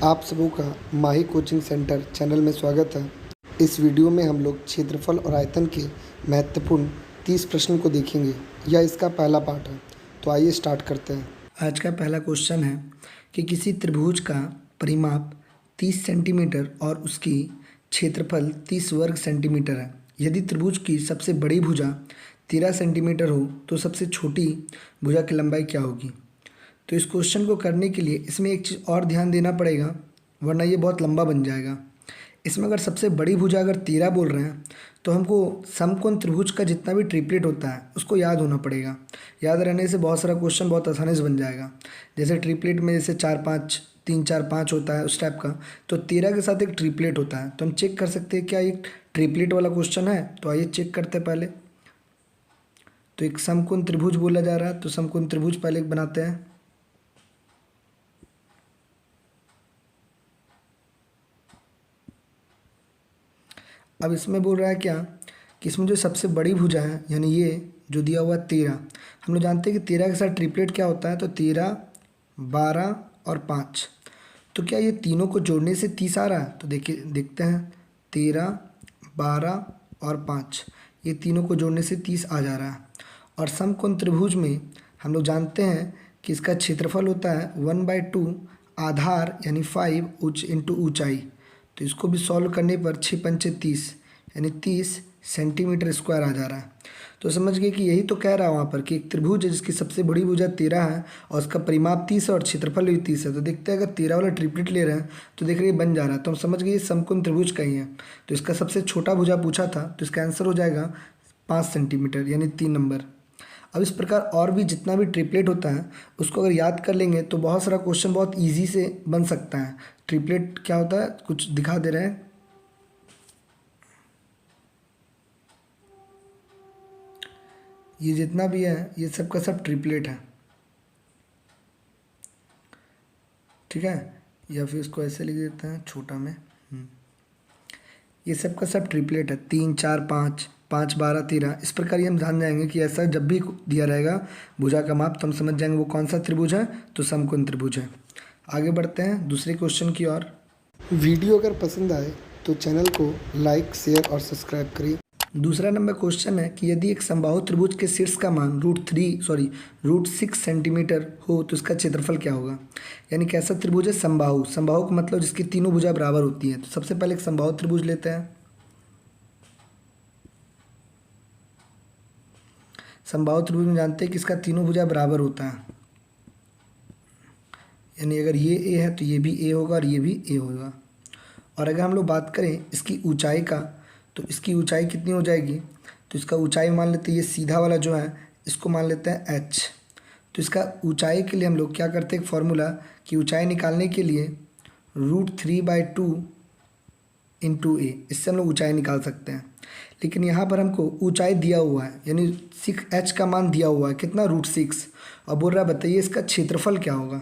आप सबों का माही कोचिंग सेंटर चैनल में स्वागत है। इस वीडियो में हम लोग क्षेत्रफल और आयतन के महत्वपूर्ण 30 प्रश्न को देखेंगे। यह इसका पहला पार्ट है, तो आइए स्टार्ट करते हैं। आज का पहला क्वेश्चन है कि किसी त्रिभुज का परिमाप 30 सेंटीमीटर और उसकी क्षेत्रफल 30 वर्ग सेंटीमीटर है। यदि त्रिभुज की सबसे बड़ी भुजा 13 सेंटीमीटर हो तो सबसे छोटी भुजा की लंबाई क्या होगी। तो इस क्वेश्चन को करने के लिए इसमें एक चीज़ और ध्यान देना पड़ेगा, वरना ये बहुत लंबा बन जाएगा। इसमें अगर सबसे बड़ी भुजा अगर 13 बोल रहे हैं तो हमको समकोण त्रिभुज का जितना भी ट्रिपलेट होता है उसको याद होना पड़ेगा। याद रहने से बहुत सारा क्वेश्चन बहुत आसानी से बन जाएगा। जैसे ट्रिपलेट में जैसे 4-5 3-4-5 होता है उस टाइप का, तो 13 के साथ एक ट्रिपलेट होता है। तो हम चेक कर सकते हैं क्या एक ट्रिपलेट वाला क्वेश्चन है। तो आइए चेक करते हैं पहले। तो एक समकोण त्रिभुज बोला जा रहा है, तो समकोण त्रिभुज पहले एक बनाते हैं। अब इसमें बोल रहा है क्या कि इसमें जो सबसे बड़ी भुजा है यानी ये जो दिया हुआ 13, हम लोग जानते हैं कि 13 के साथ ट्रिपलेट क्या होता है। तो 13, 12 और 5, तो क्या ये तीनों को जोड़ने से 30 आ रहा है। तो देखिए देखते हैं, 13, 12 और 5 ये तीनों को जोड़ने से 30 आ जा रहा है। और समकोण त्रिभुज में हम लोग जानते हैं कि इसका क्षेत्रफल होता है 1/2 आधार यानी 5 इंटू ऊंचाई। तो इसको भी सॉल्व करने पर 6×5 = 30 यानी 30 सेंटीमीटर स्क्वायर आ जा रहा है। तो समझ गए कि यही तो कह रहा है वहाँ पर कि एक त्रिभुज है जिसकी सबसे बड़ी भुजा 13 है और उसका परिमाप 30 है और क्षेत्रफल भी 30 है। तो देखते हैं अगर 13 वाला ट्रिपलेट ले रहे हैं तो देख रहे बन जा रहा है। तो हम समझ गए ये समकोण त्रिभुज का ही है। तो इसका सबसे छोटा भुजा पूछा था तो इसका आंसर हो जाएगा 5 सेंटीमीटर यानी 3 नंबर। अब इस प्रकार और भी जितना भी ट्रिपलेट होता है उसको अगर याद कर लेंगे तो बहुत सारा क्वेश्चन बहुत ईजी से बन सकता है। ट्रिपलेट क्या होता है कुछ दिखा दे रहे हैं। ये जितना भी है ये सब का सब ट्रिपलेट है, ठीक है। या फिर इसको ऐसे लिख देते हैं छोटा में। ये सब का सब ट्रिपलेट है, 3, 4, 5, 5, 12, 13। इस प्रकार ये हम जान जाएंगे कि ऐसा जब भी दिया रहेगा भुजा का माप तो हम समझ जाएंगे वो कौन सा त्रिभुज है। तो समकोण त्रिभुज है। आगे बढ़ते हैं दूसरे क्वेश्चन की ओर। वीडियो अगर पसंद आए तो चैनल को लाइक, शेयर और सब्सक्राइब करिए। दूसरा नंबर क्वेश्चन है कि यदि एक समबाहु त्रिभुज के शीर्ष का मान √6 सेंटीमीटर हो तो इसका क्षेत्रफल क्या होगा। यानी कैसा त्रिभुज है, समबाहु। समबाहु का मतलब जिसकी तीनों भुजा बराबर होती हैं। तो सबसे पहले एक समबाहु त्रिभुज लेते हैं। समबाहु त्रिभुज में जानते हैं कि इसका तीनों भुजा बराबर होता है, यानी अगर ये ए है तो ये भी ए होगा और ये भी ए होगा। और अगर हम लोग बात करें इसकी ऊंचाई का तो इसकी ऊंचाई कितनी हो जाएगी। तो इसका ऊंचाई मान लेते हैं ये सीधा वाला जो है इसको मान लेते हैं h। तो इसका ऊंचाई के लिए हम लोग क्या करते हैं, एक फार्मूला कि ऊंचाई निकालने के लिए √3/2 इंटू ए, इससे हम लोग ऊंचाई निकाल सकते हैं। लेकिन यहाँ पर हमको ऊंचाई दिया हुआ है यानी 6h का मान दिया हुआ है कितना, √6। और बोल रहा है बताइए इसका क्षेत्रफल क्या होगा।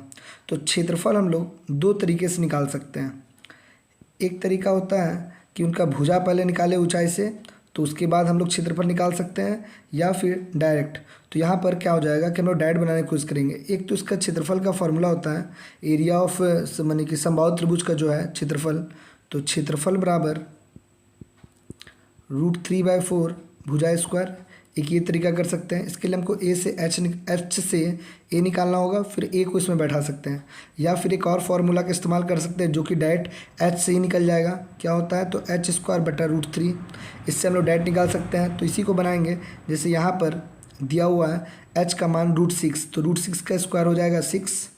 तो क्षेत्रफल हम लोग दो तरीके से निकाल सकते हैं। एक तरीका होता है कि उनका भुजा पहले निकाले ऊंचाई से तो उसके बाद हम लोग क्षेत्रफल निकाल सकते हैं, या फिर डायरेक्ट। तो यहाँ पर क्या हो जाएगा कि हम लोग डायरेक्ट बनाने की कोशिश करेंगे। एक तो इसका क्षेत्रफल का फॉर्मूला होता है एरिया ऑफ मानी कि समबाहु त्रिभुज का जो है क्षेत्रफल। तो क्षेत्रफल बराबर √3/4 भुजा स्क्वायर। एक ये तरीका कर सकते हैं। इसके लिए हमको ए से एच से ए निकालना होगा, फिर ए को इसमें बैठा सकते हैं। या फिर एक और फार्मूला का इस्तेमाल कर सकते हैं जो कि डायरेक्ट एच से ही निकल जाएगा। क्या होता है, तो h² / √3। इससे हम लोग डायरेक्ट निकाल सकते हैं। तो इसी को बनाएंगे। जैसे यहाँ पर दिया हुआ है h का मान √6, तो √6 का स्क्वायर हो जाएगा 6।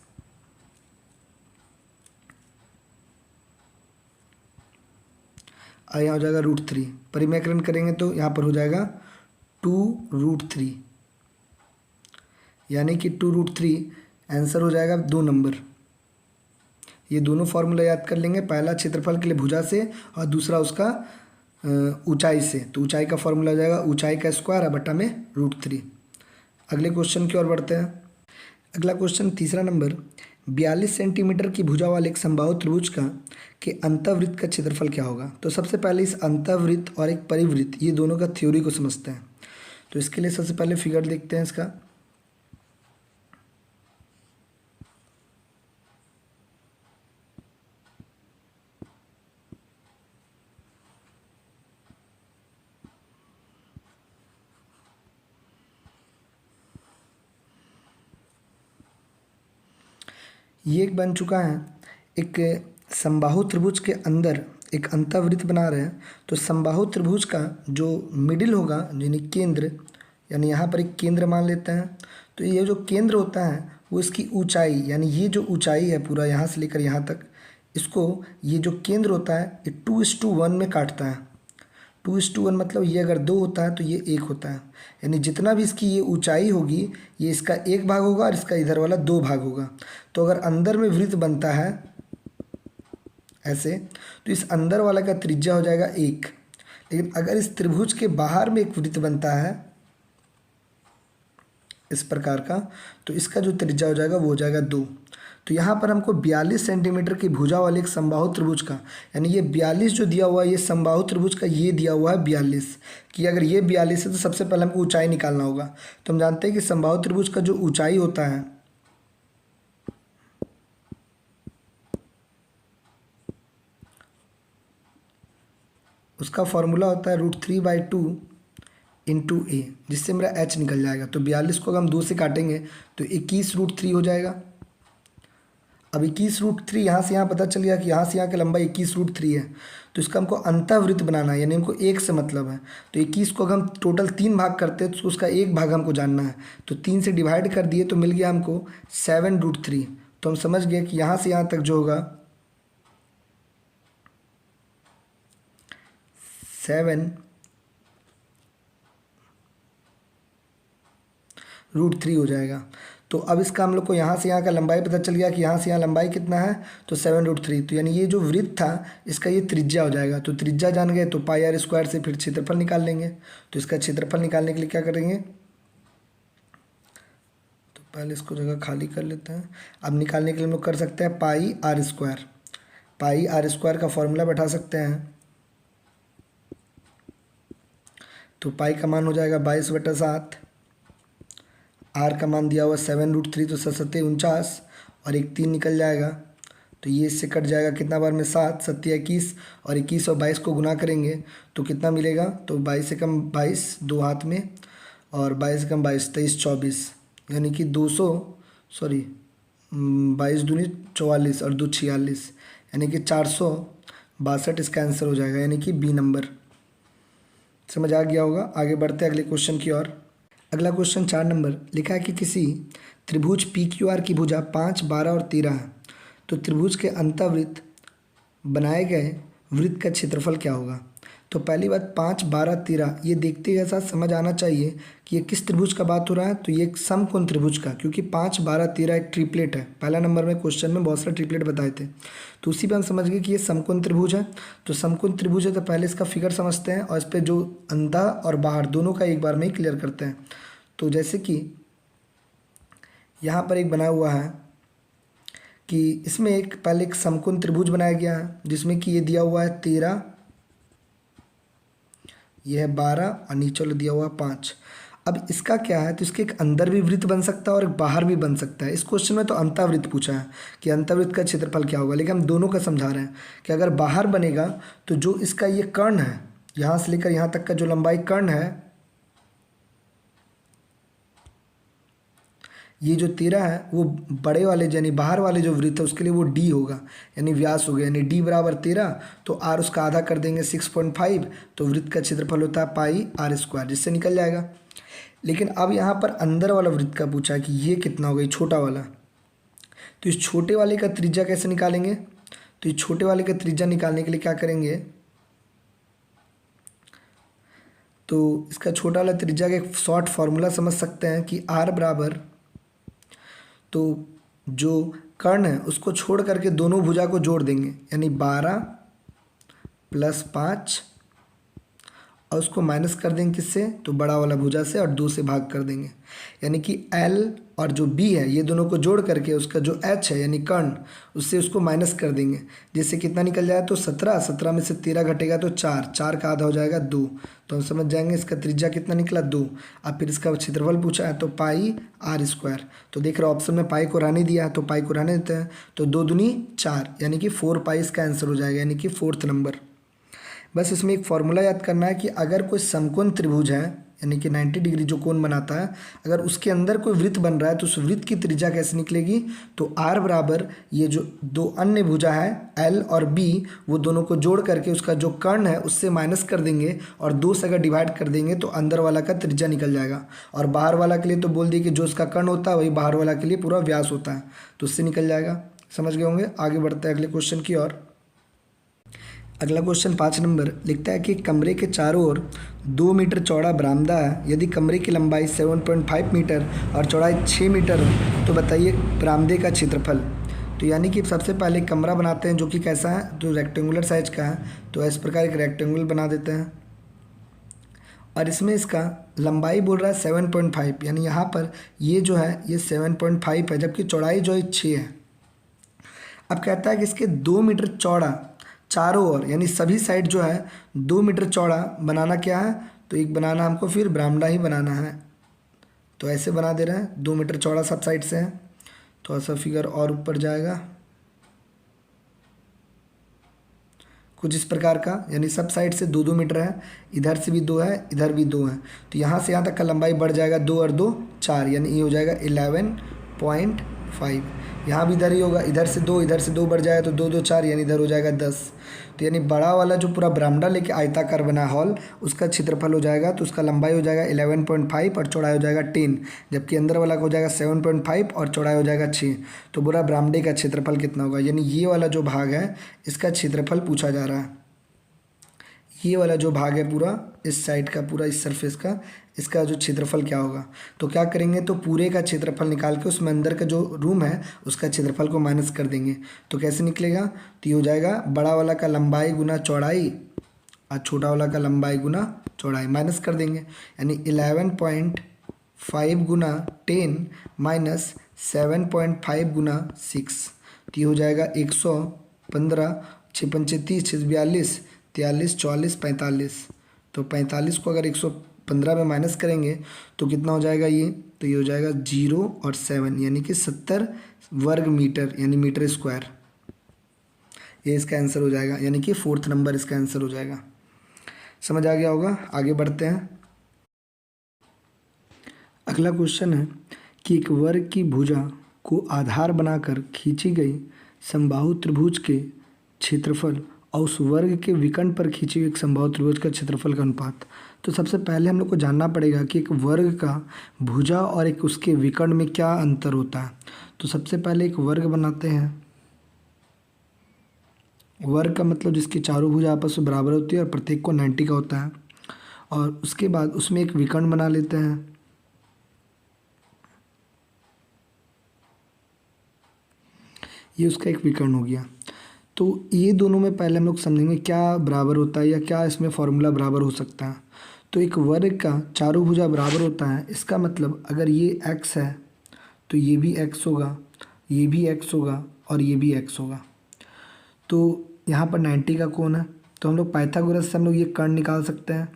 और यहाँ हो जाएगा √3। परिमेयकरण करेंगे तो यहाँ पर हो जाएगा 2√3, यानी कि 2√3 आंसर हो जाएगा 2 नंबर। ये दोनों फार्मूला याद कर लेंगे, पहला क्षेत्रफल के लिए भुजा से और दूसरा उसका ऊंचाई से। तो ऊंचाई का फार्मूला हो जाएगा ऊंचाई का स्क्वायर बटा में √3। अगले क्वेश्चन की ओर बढ़ते हैं। अगला क्वेश्चन तीसरा नंबर, 42 सेंटीमीटर की भुजा वाले एक समबाहु त्रिभुज का के अंतःवृत्त का क्षेत्रफल क्या होगा। तो सबसे पहले इस अंतःवृत्त और एक परिवृत्त ये दोनों का थ्योरी को समझते हैं। तो इसके लिए सबसे पहले फिगर देखते हैं इसका। ये एक बन चुका है। एक समबाहु त्रिभुज के अंदर एक अंतःवृत्त बना रहे हैं, तो समबाहु त्रिभुज का जो मिडिल होगा यानी केंद्र, यानी यहाँ पर एक केंद्र मान लेते हैं। तो ये जो केंद्र होता है वो इसकी ऊंचाई, यानी ये जो ऊंचाई है पूरा यहाँ से लेकर यहाँ तक, इसको ये जो केंद्र होता है ये 2:1 में काटता है। 2:1 मतलब ये अगर 2 होता है तो ये 1 होता है, यानी जितना भी इसकी ये ऊंचाई होगी ये इसका 1 भाग होगा और इसका इधर वाला 2 भाग होगा। तो अगर अंदर में वृत्त बनता है ऐसे, तो इस अंदर वाला का त्रिज्या हो जाएगा 1। लेकिन अगर इस त्रिभुज के बाहर में एक वृत्त बनता है इस प्रकार का, तो इसका जो त्रिज्या हो जाएगा वो हो जाएगा 2। तो यहाँ पर हमको 42 सेंटीमीटर की भुजा वाले एक समबाहु त्रिभुज का, यानी ये 42 जो दिया हुआ है ये समबाहु त्रिभुज का ये दिया हुआ है 42, कि अगर ये 42 है तो सबसे पहले हमको ऊंचाई निकालना होगा। तो हम जानते हैं कि समबाहु त्रिभुज का जो ऊंचाई होता है उसका फॉर्मूला होता है √3/2 इंटू ए, जिससे मेरा h निकल जाएगा। तो 42 को अगर हम 2 से काटेंगे तो 21√3 हो जाएगा। अब 21√3 यहाँ से यहाँ पता चल गया कि यहाँ से यहाँ की लंबाई 21√3 है। तो इसका हमको अंतःवृत्त बनाना है, यानी हमको 1 से मतलब है। तो 21 को अगर हम टोटल 3 भाग करते हैं तो उसका 1 भाग हमको जानना है। तो 3 से डिवाइड कर दिए तो मिल गया हमको 7√3। तो हम समझ गए कि यहाँ से यहाँ तक जो होगा 7√3 हो जाएगा। तो अब इसका हम लोग को यहाँ से यहाँ का लंबाई पता चल गया कि यहाँ से यहाँ लंबाई कितना है, तो 7√3। तो यानी ये जो वृत्त था इसका ये त्रिज्या हो जाएगा। तो त्रिज्या जान गए तो πr² से फिर क्षेत्रफल निकाल लेंगे। तो इसका क्षेत्रफल निकालने के लिए क्या करेंगे, तो पहले इसको जगह खाली कर लेते हैं। अब निकालने के लिए हम लोग कर सकते हैं πr²। πr² का फॉर्मूला बैठा सकते हैं। तो पाई का मान हो जाएगा 22/7, आर का मान दिया हुआ 7√3, तो 7×7 = 49 और एक 3 निकल जाएगा। तो ये इससे कट जाएगा कितना बार में 7, 7 × 21 और 21 और 22 को गुना करेंगे तो कितना मिलेगा, तो 22 से कम 22 2 हाथ में और 22 से कम 22 23 24, यानी कि 22 दूनी 44 और 2 46, यानी कि 462 इसका आंसर हो जाएगा, यानी कि बी नंबर। समझ आ गया होगा। आगे बढ़ते हैं अगले क्वेश्चन की ओर। अगला क्वेश्चन 4 नंबर लिखा है कि किसी त्रिभुज PQR की भुजा 5, 12 और 13 है, तो त्रिभुज के अंतःवृत्त बनाए गए वृत्त का क्षेत्रफल क्या होगा। तो पहली बात 5, 12, 13 ये देखते के साथ समझ आना चाहिए कि ये किस त्रिभुज का बात हो रहा है। तो ये एक समकोण त्रिभुज का, क्योंकि 5, 12, 13 एक ट्रिपलेट है। पहला नंबर में क्वेश्चन में बहुत सारे ट्रिपलेट बताए थे, तो उसी पर हम समझ गए कि ये समकोण त्रिभुज है। तो समकोण त्रिभुज है तो पहले इसका फिगर समझते हैं और इस पर जो अंदर और बाहर दोनों का एक बार में ही क्लियर करते हैं। तो जैसे कि यहाँ पर एक बना हुआ है कि इसमें एक पहले एक समकोण त्रिभुज बनाया गया है जिसमें कि ये दिया हुआ है 13, ये है 12 और नीचे वाला दिया हुआ है 5। अब इसका क्या है, तो इसके एक अंदर भी वृत्त बन सकता है और एक बाहर भी बन सकता है। इस क्वेश्चन में तो अंतःवृत्त पूछा है कि अंतःवृत्त का क्षेत्रफल क्या होगा, लेकिन हम दोनों का समझा रहे हैं कि अगर बाहर बनेगा तो जो इसका ये कर्ण है, यहाँ से लेकर यहाँ तक का जो लंबाई कर्ण है, ये जो 13 है वो बड़े वाले यानी बाहर वाले जो वृत्त है उसके लिए वो d होगा, यानी व्यास हो गया, यानी d = 13। तो r उसका आधा कर देंगे 6.5, तो वृत्त का क्षेत्रफल होता है πr², जिससे निकल जाएगा। लेकिन अब यहाँ पर अंदर वाला वृत्त का पूछा है कि ये कितना होगा, ये छोटा वाला। तो इस छोटे वाले का त्रिज्या कैसे निकालेंगे, तो इस छोटे वाले का त्रिज्या निकालने के लिए क्या करेंगे, तो इसका छोटा वाला त्रिज्या का एक शॉर्ट फार्मूला समझ सकते हैं कि r = तो जो कर्ण है उसको छोड़ करके दोनों भुजा को जोड़ देंगे, यानी 12 + 5 और उसको माइनस कर देंगे किससे, तो बड़ा वाला भुजा से, और 2 से भाग कर देंगे, यानी कि L और जो B है ये दोनों को जोड़ करके उसका जो H है यानी कर्ण, उससे उसको माइनस कर देंगे, जिससे कितना निकल जाएगा, तो 17, 17 में से 13 घटेगा तो 4, 4 का आधा हो जाएगा 2। तो हम समझ जाएंगे इसका त्रिज्या कितना निकला 2। अब फिर इसका क्षेत्रफल पूछा है तो πr²। तो देख रहे हो ऑप्शन में पाई को रहने दिया है तो पाई को रहने देते हैं, तो 2 दूनी 4, यानी कि 4π इसका आंसर हो जाएगा, यानी कि 4th नंबर। बस इसमें एक फॉर्मूला याद करना है कि अगर कोई समकोण त्रिभुज है, यानी कि 90 डिग्री जो कोण बनाता है, अगर उसके अंदर कोई वृत्त बन रहा है तो उस वृत्त की त्रिज्या कैसे निकलेगी, तो r बराबर ये जो दो अन्य भुजा है l और b, वो दोनों को जोड़ करके उसका जो कर्ण है उससे माइनस कर देंगे और 2 से अगर डिवाइड कर देंगे तो अंदर वाला का त्रिज्या निकल जाएगा। और बाहर वाला के लिए तो बोल दिए कि जो उसका कर्ण होता है वही बाहर वाला के लिए पूरा व्यास होता है, तो उससे निकल जाएगा। समझ गए होंगे। आगे बढ़ते हैं अगले क्वेश्चन की ओर। अगला क्वेश्चन 5 नंबर लिखता है कि कमरे के चारों ओर 2 मीटर चौड़ा बरामदा है। यदि कमरे की लंबाई 7.5 मीटर और चौड़ाई 6 मीटर हो तो बताइए बरामदे का क्षेत्रफल। तो यानी कि सबसे पहले कमरा बनाते हैं जो कि कैसा है, जो रेक्टेंगुलर साइज का है। तो इस प्रकार एक रेक्टेंगुलर बना देते हैं और इसमें इसका लंबाई बोल रहा है 7.5, यानी यहाँ पर ये जो है ये 7.5 है, जबकि चौड़ाई जो है 6 है। अब कहता है कि इसके 2 मीटर चौड़ा चारों ओर, यानी सभी साइड जो है 2 मीटर चौड़ा बनाना क्या है, तो एक बनाना हमको फिर बरामदा ही बनाना है। तो ऐसे बना दे रहे हैं, 2 मीटर चौड़ा सब साइड से है। थोड़ा सा फिगर और ऊपर जाएगा कुछ इस प्रकार का, यानी सब साइड से 2-2 मीटर है, इधर से भी 2 है, इधर भी 2 है। तो यहाँ से यहाँ तक का लंबाई बढ़ जाएगा 2 और 2 4, यानी ये हो जाएगा 11.5। यहाँ भी इधर ही होगा, इधर से 2 बढ़ जाएगा तो 2 2 4, यानी इधर हो जाएगा 10। तो यानी बड़ा वाला जो पूरा बरामदा लेके आयताकार बना हॉल, उसका क्षेत्रफल हो जाएगा, तो उसका लंबाई हो जाएगा 11.5 और चौड़ाई हो जाएगा 10, जबकि अंदर वाला का हो जाएगा 7.5 और चौड़ाई हो जाएगा 6। तो पूरा बरामदे का क्षेत्रफल कितना होगा, यानी ये वाला जो भाग है इसका क्षेत्रफल पूछा जा रहा है। ये वाला जो भाग है पूरा इस साइड का, पूरा इस सरफेस का, इसका जो क्षेत्रफल क्या होगा। तो क्या करेंगे, तो पूरे का क्षेत्रफल निकाल के उसमें अंदर का जो रूम है उसका क्षेत्रफल को माइनस कर देंगे। तो कैसे निकलेगा, तो ये हो जाएगा बड़ा वाला का लंबाई गुना चौड़ाई और छोटा वाला का लंबाई गुना चौड़ाई, माइनस कर देंगे, यानी 11.5 गुना 10 माइनस 7.5 गुना 6। तो ये हो जाएगा 115, 6 पंचे 30, 6 42, 43, 44, 45। तो 45 को अगर 115 में माइनस करेंगे तो कितना हो जाएगा ये, तो ये हो जाएगा 0 और 7, यानी कि 70 वर्ग मीटर, यानी मीटर स्क्वायर। ये इसका आंसर हो जाएगा, यानी कि 4th नंबर इसका आंसर हो जाएगा। समझ आ गया होगा। आगे बढ़ते हैं। अगला क्वेश्चन है कि एक वर्ग की भुजा को आधार बनाकर खींची गई समबाहु त्रिभुज के क्षेत्रफल और उस वर्ग के विकर्ण पर खींची हुई एक समबाहु त्रिभुज का क्षेत्रफल का अनुपात। तो सबसे पहले हम लोग को जानना पड़ेगा कि एक वर्ग का भुजा और एक उसके विकर्ण में क्या अंतर होता है। तो सबसे पहले एक वर्ग बनाते हैं। वर्ग का मतलब जिसकी चारों भुजा आपस में बराबर होती है और प्रत्येक को 90 का होता है। और उसके बाद उसमें एक विकर्ण बना लेते हैं। ये उसका एक विकर्ण हो गया। तो ये दोनों में पहले हम लोग समझेंगे क्या बराबर होता है या क्या इसमें फॉर्मूला बराबर हो सकता है। तो एक वर्ग का चारों भुजा बराबर होता है, इसका मतलब अगर ये x है तो ये भी x होगा, ये भी x होगा और ये भी x होगा। तो यहाँ पर 90 का कोण है, तो हम लोग पाइथागोरस से हम लोग ये कर्ण निकाल सकते हैं।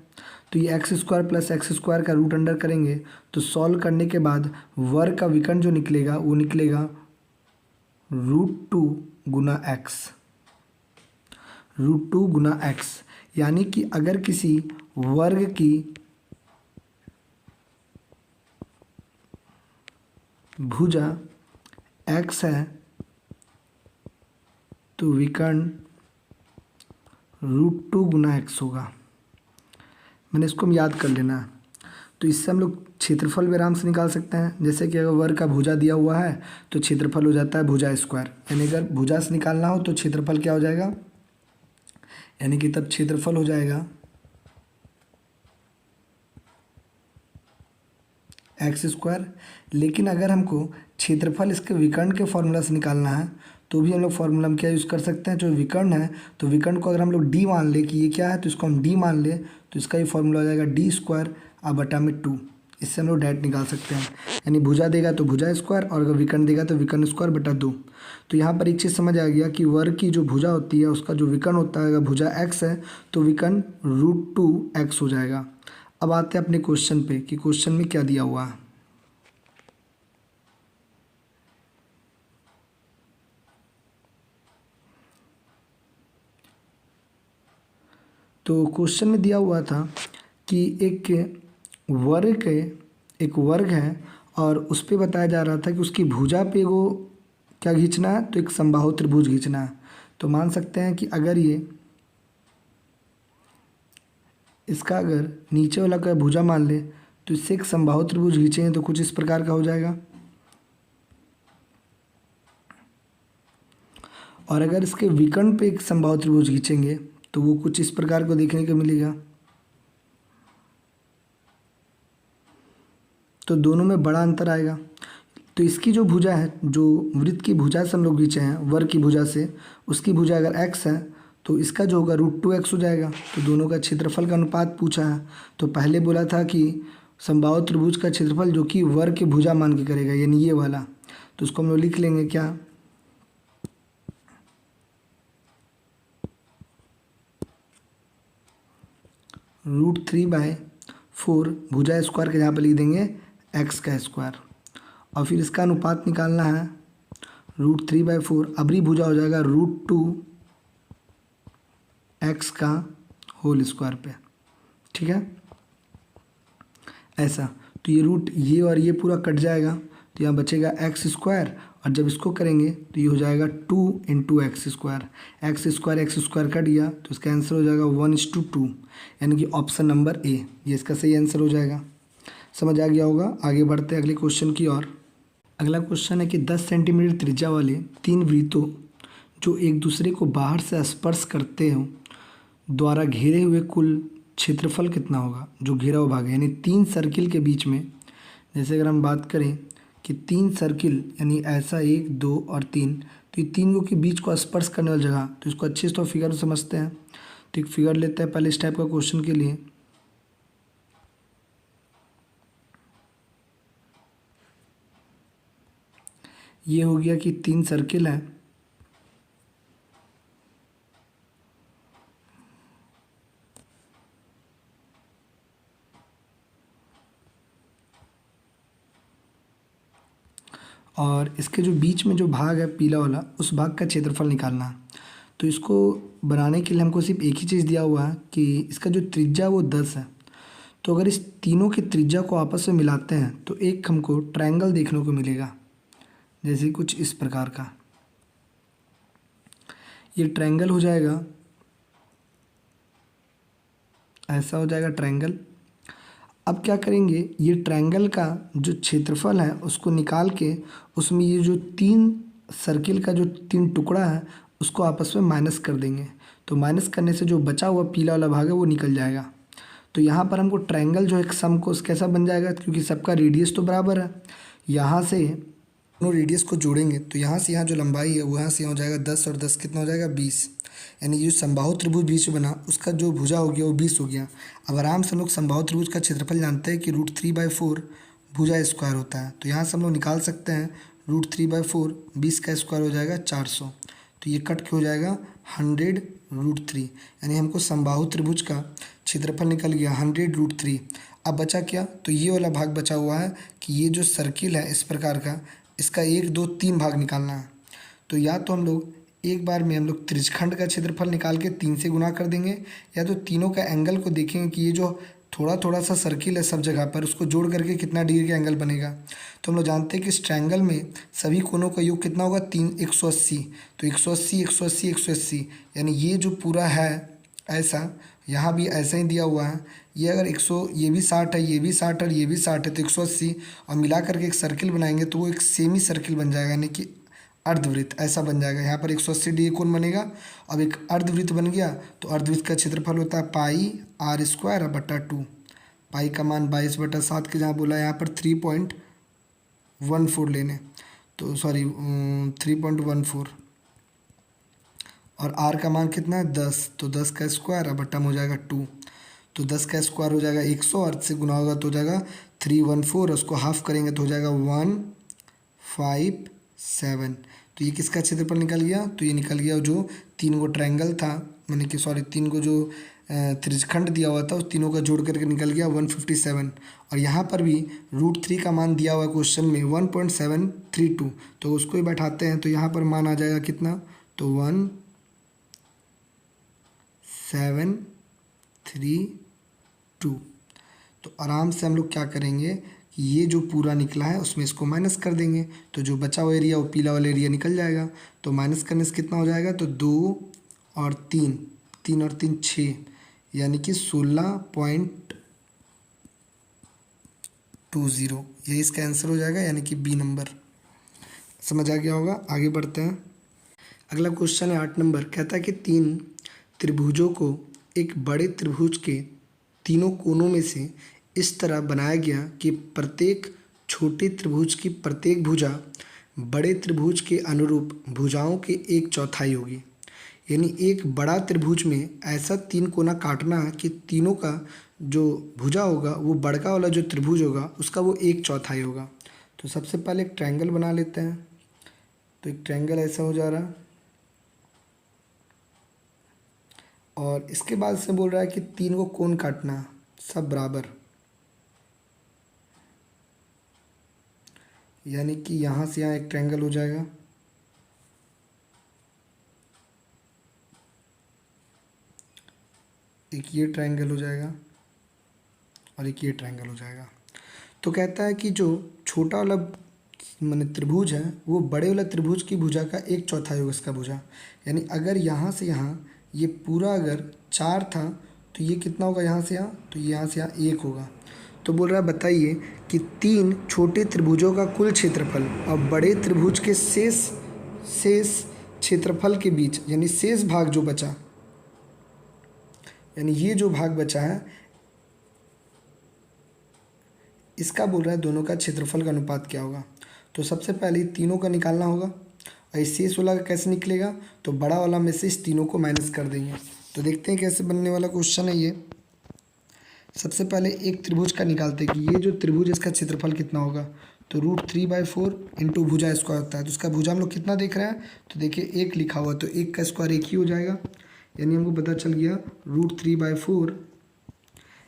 तो ये x square plus x square का रूट अंडर करेंगे तो सॉल्व करने के बाद वर्ग का विकर्ण जो निकलेगा वो निकलेगा √2 गुना x, √2 गुना x। यानी कि अगर किसी वर्ग की भुजा x है तो विकर्ण √2 गुना x होगा। मैंने इसको हम याद कर लेना है। तो इससे हम लोग क्षेत्रफल भी आराम से निकाल सकते हैं। जैसे कि अगर वर्ग का भुजा दिया हुआ है तो क्षेत्रफल हो जाता है भुजा स्क्वायर, यानी अगर भुजा से निकालना हो तो क्षेत्रफल क्या हो जाएगा, यानी कि तब क्षेत्रफल हो जाएगा एक्स स्क्वायर। लेकिन अगर हमको क्षेत्रफल इसके विकर्ण के फॉर्मूला से निकालना है तो भी हम लोग फॉर्मूला में क्या यूज़ कर सकते हैं, जो विकर्ण है तो विकर्ण को अगर हम लोग डी मान ले कि ये क्या है तो इसको हम डी मान ले तो इसका ही फॉर्मूला हो जाएगा डी स्क्वायर बटा में 2। इससे हम लोग डायरेक्ट निकाल सकते हैं, यानी भुजा देगा तो भुजा स्क्वायर और अगर विकर्ण देगा तो विकर्ण स्क्वायर बटा 2। तो यहाँ पर एक चीज़ समझ आ गया कि वर्ग की जो भुजा होती है उसका जो विकर्ण होता है, अगर भुजा x है तो विकर्ण √2x हो जाएगा। अब आते हैं अपने क्वेश्चन पे कि क्वेश्चन में क्या दिया हुआ है। तो क्वेश्चन में दिया हुआ था कि एक वर्ग के एक वर्ग है और उस पे बताया जा रहा था कि उसकी भुजा पे वो क्या खींचना है, तो एक समबाहु त्रिभुज खींचना है। तो मान सकते हैं कि अगर ये इसका अगर नीचे वाला का भुजा मान ले तो इससे एक समबाहु त्रिभुज खींचेंगे तो कुछ इस प्रकार का हो जाएगा। और अगर इसके विकर्ण पे एक समबाहु त्रिभुज खींचेंगे तो वो कुछ इस प्रकार को देखने को मिलेगा। तो दोनों में बड़ा अंतर आएगा। तो इसकी जो भुजा है, जो वृत्त की भुजा से हम लोग खींचे हैं वर्ग की भुजा से, उसकी भुजा अगर x है तो इसका जो होगा √2x हो जाएगा। तो दोनों का क्षेत्रफल का अनुपात पूछा है। तो पहले बोला था कि समबाहु त्रिभुज का क्षेत्रफल जो कि वर्ग की भुजा मान के करेगा, यानी ये वाला। तो उसको हम लोग लिख लेंगे क्या, √3/4 भुजा स्क्वायर के यहाँ पर लिख देंगे x का स्क्वायर। और फिर इसका अनुपात निकालना है √3/4, अबरी भुजा हो जाएगा √2x का होल स्क्वायर पे। ठीक है, ऐसा। तो ये रूट ये और ये पूरा कट जाएगा तो यहाँ बचेगा x स्क्वायर, और जब इसको करेंगे तो ये हो जाएगा 2 × x square. x square cut गया तो इसका आंसर हो जाएगा 1:2, यानी कि ऑप्शन नंबर ए ये इसका सही आंसर हो जाएगा। समझ आ गया होगा। आगे बढ़ते हैं अगले क्वेश्चन की ओर। अगला क्वेश्चन है कि 10 सेंटीमीटर त्रिज्या वाले 3 वृत्तों जो एक दूसरे को बाहर से स्पर्श करते हो द्वारा घेरे हुए कुल क्षेत्रफल कितना होगा। जो घेरा हुआ भाग है, यानी 3 सर्किल के बीच में, जैसे अगर हम बात करें कि 3 सर्किल यानी ऐसा 1 2 और 3, तो ये तीनों के बीच को स्पर्श करने वाली जगह, तो इसको अच्छे से तो फिगर समझते हैं। तो एक फिगर लेते हैं पहले इस टाइप का क्वेश्चन के लिए। ये हो गया कि 3 सर्किल है और इसके जो बीच में जो भाग है पीला वाला, उस भाग का क्षेत्रफल निकालना है। तो इसको बनाने के लिए हमको सिर्फ एक ही चीज़ दिया हुआ है कि इसका जो त्रिज्या वो 10 है। तो अगर इस तीनों की त्रिज्या को आपस में मिलाते हैं तो एक हमको ट्रायंगल देखने को मिलेगा, जैसे कुछ इस प्रकार का। ये ट्रायंगल हो जाएगा, ऐसा हो जाएगा ट्रायंगल। अब क्या करेंगे, ये ट्रायंगल का जो क्षेत्रफल है उसको निकाल के उसमें ये जो 3 सर्किल का जो 3 टुकड़ा है उसको आपस में माइनस कर देंगे। तो माइनस करने से जो बचा हुआ पीला वाला भाग है वो निकल जाएगा। तो यहाँ पर हमको ट्रायंगल जो एक सम को कैसा बन जाएगा, क्योंकि सबका रेडियस तो बराबर है, यहाँ से दोनों रेडियस को जोड़ेंगे तो यहाँ से यहाँ जो लंबाई है वो यहाँ से यहाँ हो जाएगा 10 और 10 कितना हो जाएगा 20, यानी ये जो समबाहु त्रिभुज बीच में बना उसका जो भुजा हो गया वो 20 हो गया। अब आराम से हम लोग समबाहु त्रिभुज का क्षेत्रफल जानते हैं कि √3/4 भुजा स्क्वायर होता है। तो यहाँ से हम लोग निकाल सकते हैं √3/4 20 का स्क्वायर हो जाएगा 400। तो ये कट के हो जाएगा 100√3, यानी हमको समबाहु त्रिभुज का क्षेत्रफल निकल गया 100√3। अब बचा क्या, तो ये वाला भाग बचा हुआ है कि ये जो सर्किल है इस प्रकार का, इसका 1 2 3 भाग निकालना है। तो या तो हम लोग एक बार में हम लोग त्रिज्यखंड का क्षेत्रफल निकाल के 3 से गुना कर देंगे, या तो तीनों का एंगल को देखेंगे कि ये जो थोड़ा थोड़ा सा सर्किल है सब जगह पर, उसको जोड़ करके कितना डिग्री का एंगल बनेगा। तो हम लोग जानते हैं कि इस ट्रायंगल में सभी कोनों का योग कितना होगा 180। तो 180 180 180, यानी ये जो पूरा है ऐसा, यहाँ भी ऐसा ही दिया हुआ है। ये अगर 100 ये भी 60 है, ये भी 60 और ये भी 60 है, तो 180 और मिला करके एक सर्किल बनाएंगे तो वो एक सेमी सर्किल बन जाएगा, यानी कि अर्धवृत्त ऐसा बन जाएगा। यहाँ पर 180 डिग्री कोण बनेगा। अब एक अर्धवृत्त बन गया तो अर्धवृत्त का क्षेत्रफल होता है πr²/2। पाई का मान 22/7 के जहाँ बोला यहाँ पर 3.14 लेने, तो सॉरी 3.14, और r का मान कितना है 10, तो 10 का स्क्वायर अब बट्टा में हो जाएगा 2। तो 10 का स्क्वायर हो जाएगा 100 और से गुना होगा तो हो जाएगा 314, उसको हाफ करेंगे तो हो जाएगा 157। तो ये किसका क्षेत्रफल निकल गया, तो ये निकल गया जो 3 गो ट्रायंगल था, मैंने कि सॉरी 3 गो जो त्रिज्यखंड दिया हुआ था उस तीनों का जोड़ करके निकल गया 157। और यहाँ पर भी √3 का मान दिया हुआ क्वेश्चन में 1.732, तो उसको ही बैठाते हैं तो यहाँ पर मान आ जाएगा कितना, तो 1732। तो आराम से हम लोग क्या करेंगे कि ये जो पूरा निकला है उसमें इसको माइनस कर देंगे, तो जो बचा हुआ एरिया वो पीला वाला एरिया निकल जाएगा। तो माइनस करने से कितना हो जाएगा, तो 2 और 3, 3 और 3 6, यानी कि 16.20, ये इसका आंसर हो जाएगा, यानी कि बी नंबर। समझ आ गया होगा। आगे बढ़ते हैं। अगला क्वेश्चन है 8 नंबर। कहता है कि 3 त्रिभुजों को एक बड़े त्रिभुज के तीनों कोनों में से इस तरह बनाया गया कि प्रत्येक छोटे त्रिभुज की प्रत्येक भुजा बड़े त्रिभुज के अनुरूप भुजाओं के 1/4 होगी। यानी एक बड़ा त्रिभुज में ऐसा 3 कोना काटना है कि तीनों का जो भुजा होगा वो बड़का वाला जो त्रिभुज होगा उसका वो 1/4 होगा। तो सबसे पहले एक ट्रायंगल बना लेते हैं। तो एक ट्रायंगल ऐसा हो जा रहा है, और इसके बाद से बोल रहा है कि 3 को कोण काटना है, सब बराबर। यानी कि यहाँ से यहाँ एक ट्रायंगल हो जाएगा, एक ये ट्रायंगल हो जाएगा और एक ये ट्रायंगल हो जाएगा। तो कहता है कि जो छोटा वाला माने त्रिभुज है वो बड़े वाला त्रिभुज की भुजा का 1/4 होगा इसका भुजा। यानी अगर यहाँ से यहाँ ये पूरा अगर 4 था तो ये कितना होगा यहाँ से यहाँ, तो यहाँ से यहाँ 1 होगा। तो बोल रहा है बताइए कि 3 छोटे त्रिभुजों का कुल क्षेत्रफल और बड़े त्रिभुज के शेष क्षेत्रफल के बीच, यानी शेष भाग जो बचा, यानी ये जो भाग बचा है इसका बोल रहा है दोनों का क्षेत्रफल का अनुपात क्या होगा। तो सबसे पहले तीनों का निकालना होगा, और इस शेष वाला का कैसे निकलेगा, तो बड़ा वाला में से इस तीनों को माइनस कर देंगे। तो देखते हैं कैसे बनने वाला क्वेश्चन है ये। सबसे पहले एक त्रिभुज का निकालते हैं कि ये जो त्रिभुज इसका क्षेत्रफल कितना होगा। तो √3/4 इंटू भुजा स्क्वायर होता है, तो उसका भुजा हम लोग कितना देख रहे हैं, तो देखिए 1 लिखा हुआ, तो 1 का स्क्वायर 1 ही हो जाएगा। यानी हमको पता चल गया √3/4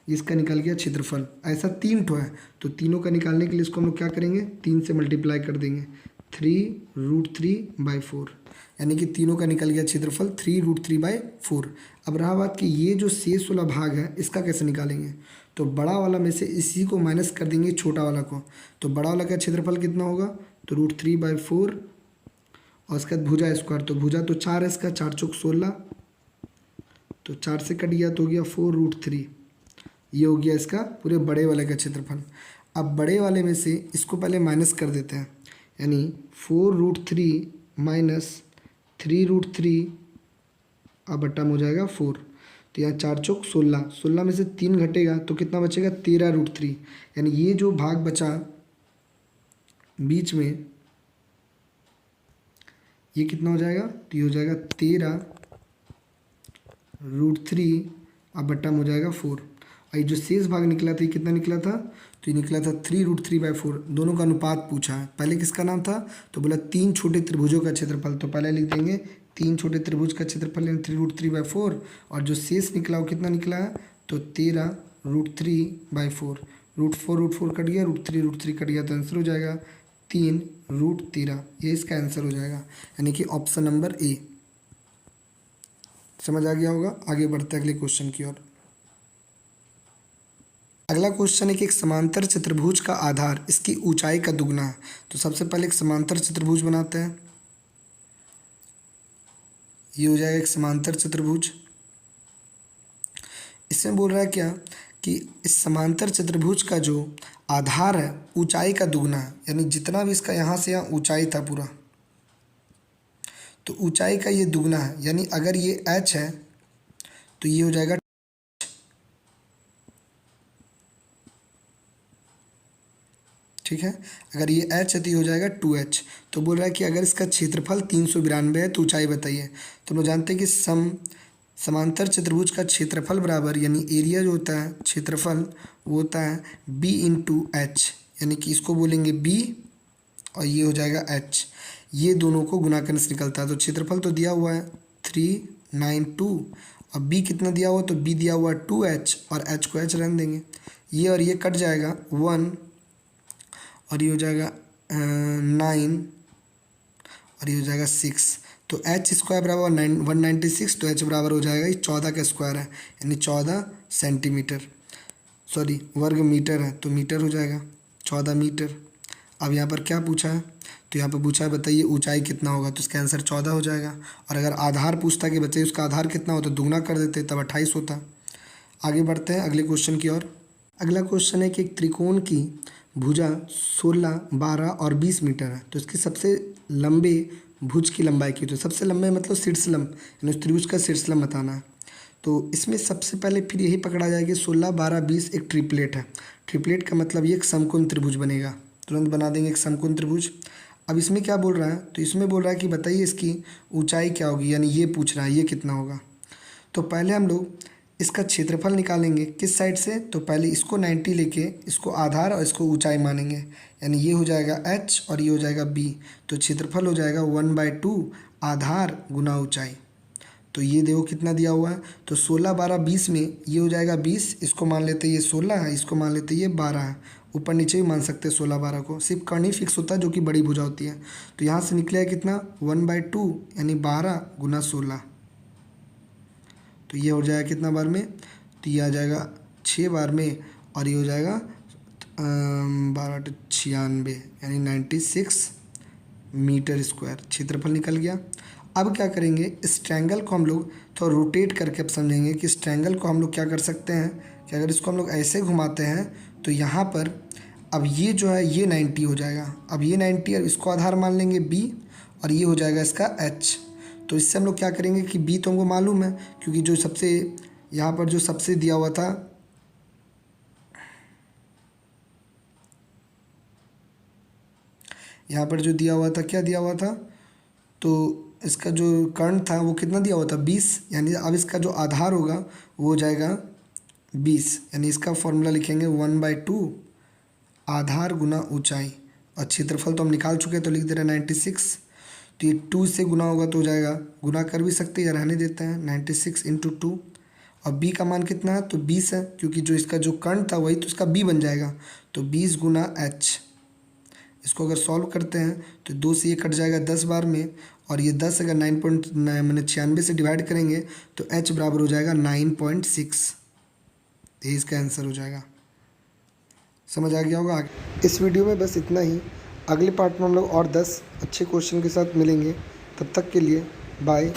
इसका निकल गया क्षेत्रफल। ऐसा 3 ठो है, तो तीनों का निकालने के लिए इसको हम लोग क्या करेंगे, 3 से मल्टीप्लाई कर देंगे, 3√3/4, यानी कि तीनों का निकल गया क्षेत्रफल 3√3/4। अब रहा बात कि ये जो शेष वाला भाग है इसका कैसे निकालेंगे। तो बड़ा वाला में से इसी को माइनस कर देंगे छोटा वाला को। तो बड़ा वाला का क्षेत्रफल कितना होगा, तो √3/4 और उसके बाद भुजा स्क्वायर, तो भुजा तो 4 है इसका, 4 चौक 16, तो 4 से कट गया तो हो गया 4√3। ये हो गया इसका पूरे बड़े वाले का क्षेत्रफल। अब बड़े वाले में से इसको पहले माइनस कर देते हैं, यानी 4√3 माइनस 3√3 अब बट्टा में हो जाएगा 4। तो यहाँ 4 चौक 16, 16 में से 3 घटेगा तो कितना बचेगा, 13√3। यानी ये जो भाग बचा बीच में ये कितना हो जाएगा, तो ये हो जाएगा 13√3 अब बट्टा में हो जाएगा 4। और ये जो शेष भाग निकला था ये कितना निकला था, तो ये निकला था 3√3/4। दोनों का अनुपात पूछा है। पहले किसका नाम था, तो बोला 3 छोटे त्रिभुजों का क्षेत्रफल। तो पहले लिख देंगे 3 छोटे त्रिभुज का क्षेत्रफल यानी 3√3/4, और जो शेष निकला वो कितना निकला है, तो 13√3/4। √4 कट गया, √3 कट गया, तो आंसर हो जाएगा 3√13। ये इसका आंसर हो जाएगा, यानी कि ऑप्शन नंबर ए। समझ आ गया होगा। आगे बढ़ते हैं अगले क्वेश्चन की ओर। अगला क्वेश्चन है कि एक समांतर चतुर्भुज का आधार इसकी ऊंचाई का दुगना है। तो सबसे पहले एक समांतर चतुर्भुज बनाते हैं। ये हो जाएगा एक समांतर चतुर्भुज। इसमें बोल रहा है क्या कि इस समांतर चतुर्भुज का जो आधार है ऊंचाई का दुगना है, यानी जितना भी इसका यहाँ से यहाँ ऊंचाई था पूरा, तो ऊंचाई का ये दुगना है। यानी अगर ये h है तो ये हो जाएगा, ठीक है, अगर ये h है तो ये हो जाएगा 2h। तो बोल रहा है कि अगर इसका क्षेत्रफल 392 है तो ऊंचाई बताइए। तो हम जानते हैं कि समांतर चतुर्भुज का क्षेत्रफल बराबर, यानी एरिया जो होता है क्षेत्रफल वो होता है b इंटू एच, यानी कि इसको बोलेंगे b और ये हो जाएगा h। ये दोनों को गुना करने से निकलता है। तो क्षेत्रफल तो दिया हुआ है 392 और b कितना दिया हुआ, तो b दिया हुआ है 2h और h को h रहने देंगे। ये और ये कट जाएगा 1 और ये हो जाएगा 9 और ये हो जाएगा 6। तो h स्क्वायर बराबर 196, तो h बराबर हो जाएगा ये 14 का स्क्वायर है, यानी 14 सेंटीमीटर। सॉरी वर्ग मीटर है तो मीटर हो जाएगा 14 मीटर। अब यहाँ पर क्या पूछा है, तो यहाँ पर पूछा है बताइए ऊंचाई कितना होगा, तो इसका आंसर 14 हो जाएगा। और अगर आधार पूछता कि बताइए उसका आधार कितना होता, दुगना कर देते तब 28 होता। आगे बढ़ते हैं अगले क्वेश्चन की ओर। अगला क्वेश्चन है कि एक त्रिकोण की भुजा 16, 12 और 20 मीटर है, तो इसकी सबसे लंबे भुज की लंबाई की, तो सबसे लंबे मतलब शीर्षलंब, यानी उस त्रिभुज का शीर्षलंब बताना है। तो इसमें सबसे पहले फिर यही पकड़ा जाएगा 16, 12, 20 एक ट्रिपलेट है। ट्रिपलेट का मतलब ये एक समकोण त्रिभुज बनेगा, तुरंत बना देंगे एक समकोण त्रिभुज। अब इसमें क्या बोल रहा है, तो इसमें बोल रहा है कि बताइए इसकी ऊंचाई क्या होगी, यानी ये पूछ रहा है ये कितना होगा। तो पहले हम लोग इसका क्षेत्रफल निकालेंगे किस साइड से, तो पहले इसको 90 लेके इसको आधार और इसको ऊंचाई मानेंगे, यानी ये हो जाएगा h और ये हो जाएगा b। तो क्षेत्रफल हो जाएगा 1/2 आधार गुना ऊंचाई। तो ये देखो कितना दिया हुआ है, तो 16, 12, 20 में ये हो जाएगा 20, इसको मान लेते ये 16 है, इसको मान लेते ये 12 है। ऊपर नीचे भी मान सकते हैं 16, 12 को, सिर्फ कर्ण ही फिक्स होता है जो कि बड़ी भुजा होती है। तो यहाँ से निकलेगा कितना 1/2 यानी 12 गुना 16। तो ये हो जाएगा कितना बार में, तो ये आ जाएगा 6 बार में, और ये हो जाएगा 12 96 यानी 96 मीटर स्क्वायर क्षेत्रफल निकल गया। अब क्या करेंगे, इस ट्रायंगल को हम लोग थोड़ा रोटेट करके अब समझेंगे कि इस ट्रायंगल को हम लोग क्या कर सकते हैं कि अगर इसको हम लोग ऐसे घुमाते हैं तो यहाँ पर अब ये जो है ये 90 हो जाएगा। अब ये 90 और इसको आधार मान लेंगे b, और ये हो जाएगा इसका h। तो इससे हम लोग क्या करेंगे कि b तो हमको मालूम है, क्योंकि जो सबसे यहाँ पर जो सबसे दिया हुआ था, यहाँ पर जो दिया हुआ था क्या दिया हुआ था, तो इसका जो कर्ण था वो कितना दिया हुआ था 20, यानी अब इसका जो आधार होगा वो हो जाएगा 20, यानी इसका फॉर्मूला लिखेंगे 1/2 आधार गुना ऊंचाई। और क्षेत्रफल तो हम निकाल चुके हैं तो लिख दे रहे हैं 96। तो ये 2 से गुना होगा तो हो जाएगा, गुना कर भी सकते हैं या रहने देते हैं 96 × 2। और b का मान कितना है, तो 20 है, क्योंकि जो इसका जो कर्ण था वही तो इसका b बन जाएगा, तो 20 गुना h। इसको अगर सॉल्व करते हैं तो 2 से ये कट जाएगा 10 बार में, और ये 10 अगर 9.96 से डिवाइड करेंगे तो h बराबर हो जाएगा 9.6। ये इसका आंसर हो जाएगा। समझ आ गया होगा। इस वीडियो में बस इतना ही, अगले पार्ट में हम लोग और 10 अच्छे क्वेश्चन के साथ मिलेंगे। तब तक के लिए बाय।